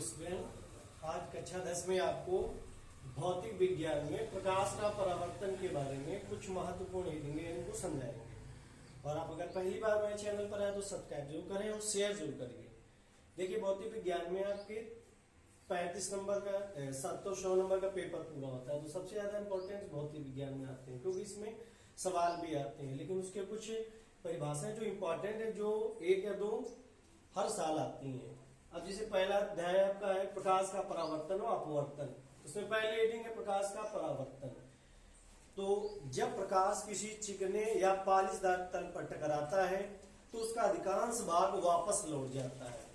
Student, आज कक्षा 10 में आपको भौतिक विज्ञान में प्रकाश का परावर्तन के बारे में कुछ महत्वपूर्ण हेडिंग इनको समझाएंगे। और आप अगर पहली बार मेरे चैनल पर आए तो सब्सक्राइब जरूर करें और शेयर जरूर करिए। देखिए, भौतिक विज्ञान में आपके 35 नंबर का 700 नंबर का पेपर पूरा होता है, तो सबसे ज्यादा इंपॉर्टेंस भौतिक विज्ञान में आते हैं क्योंकि इसमें सवाल भी आते हैं, लेकिन उसके कुछ परिभाषाएं जो इम्पोर्टेंट है, जो 1 या 2 हर साल आती हैं। अब जैसे पहला अध्याय आपका है प्रकाश का परावर्तन और अपवर्तन, उसमें पहले हेडिंग है प्रकाश का परावर्तन। तो जब प्रकाश किसी चिकने या पालिशदार तल पर टकराता है तो उसका अधिकांश भाग वापस लौट जाता है।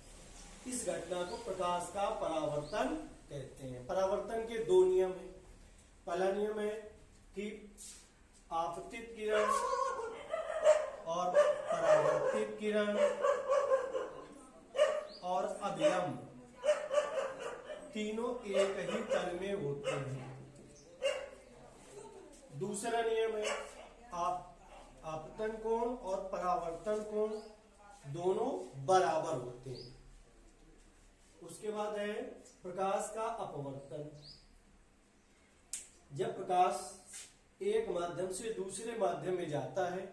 इस घटना को प्रकाश का परावर्तन कहते हैं। परावर्तन के 2 नियम हैं। पहला नियम है कि आपतित किरण और परावर्तित किरण और अभिलंब तीनों एक ही तल में होते हैं। दूसरा नियम है आपतन कोण और परावर्तन कोण दोनों बराबर होते हैं। उसके बाद है प्रकाश का अपवर्तन। जब प्रकाश एक माध्यम से दूसरे माध्यम में जाता है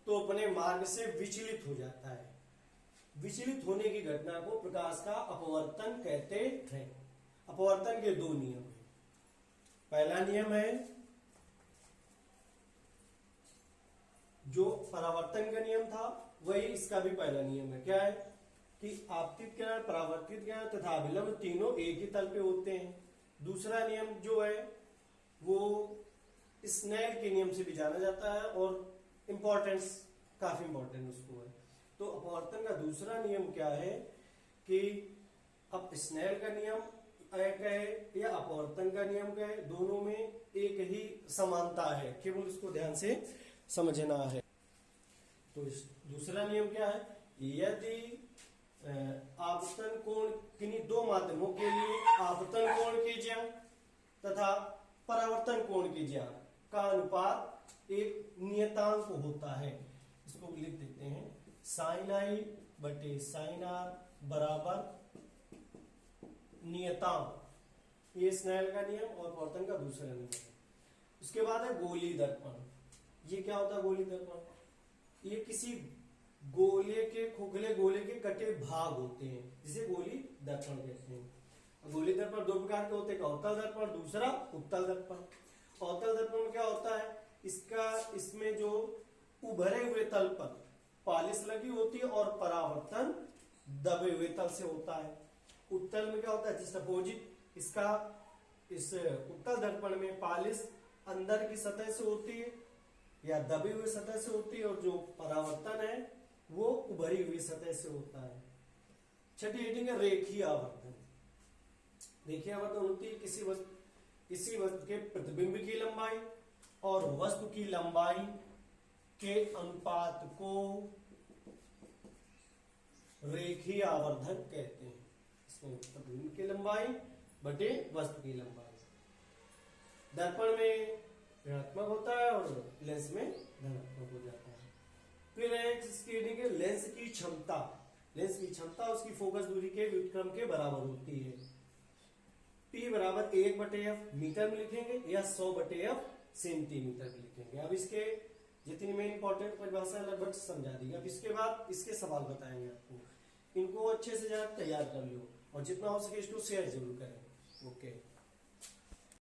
तो अपने मार्ग से विचलित हो जाता है। विचलित होने की घटना को प्रकाश का अपवर्तन कहते हैं। अपवर्तन के 2 नियम हैं। पहला नियम है जो परावर्तन का नियम था, वही इसका भी पहला नियम है। क्या है कि आपतित किरण, परावर्तित किरण तथा अभिलंब तीनों एक ही तल पे होते हैं। दूसरा नियम जो है वो स्नेल के नियम से भी जाना जाता है और इम्पोर्टेंस काफी इंपॉर्टेंट उसको है। तो अपवर्तन का दूसरा नियम क्या है कि अब स्नेल का नियम कहे या अपवर्तन का नियम कहे, दोनों में एक ही समानता है, केवल उसको ध्यान से समझना है। तो दूसरा नियम क्या है, यदि आपतन कोण किन्हीं 2 माध्यमों के लिए आपतन कोण की ज्या तथा परावर्तन कोण की ज्या का अनुपात एक नियतांक होता है। इसको लिख देते हैं साइन आई बटे साइन आर बराबर नियतांक। ये स्नेल का नियम और अपवर्तन का दूसरा नियम है। उसके बाद है गोलीय दर्पण। ये क्या होता है गोलीय दर्पण? ये किसी गोले के खोखले गोले के कटे भाग होते हैं, जिसे गोलीय दर्पण कहते हैं। गोलीय दर्पण 2 प्रकार के होते हैं, अवतल दर्पण, दूसरा उत्तल दर्पण। अवतल दर्पण में क्या होता है, इसमें जो उभरे हुए तल पर पालिश लगी होती है और परावर्तन दबे हुए तल से होता है। उत्तल में क्या होता है, जिस अपोजिट इस उत्तल दर्पण में पालिश अंदर की सतह से होती है या दबी हुई सतह से होती है, और जो परावर्तन है वो उभरी हुई सतह से होता है। छठी हेडिंग है रेखीय आवर्तन। रेखीय आवर्तन होती है किसी वस्तु के प्रतिबिंब की लंबाई और वस्तु की लंबाई के अनुपात को रेखीय आवर्धन कहते हैं। इसमें प्रतिबिंब की लंबाई बटे वस्तु की लंबाई दर्पण में ऋणात्मक होता है और लेंस में धनात्मक हो जाता है। फिर है लेंस की क्षमता। लेंस की क्षमता उसकी फोकस दूरी के व्युत्क्रम के बराबर होती है। P बराबर 1/f मीटर में लिखेंगे या 100/f सेंटीमीटर में लिखेंगे। अब इसके जितनी मेन इंपॉर्टेंट परिभाषा लगभग समझा दी। अब इसके बाद इसके सवाल बताएंगे आपको। इनको अच्छे से तैयार कर लो और जितना हो सके इसको शेयर जरूर करें। ओके।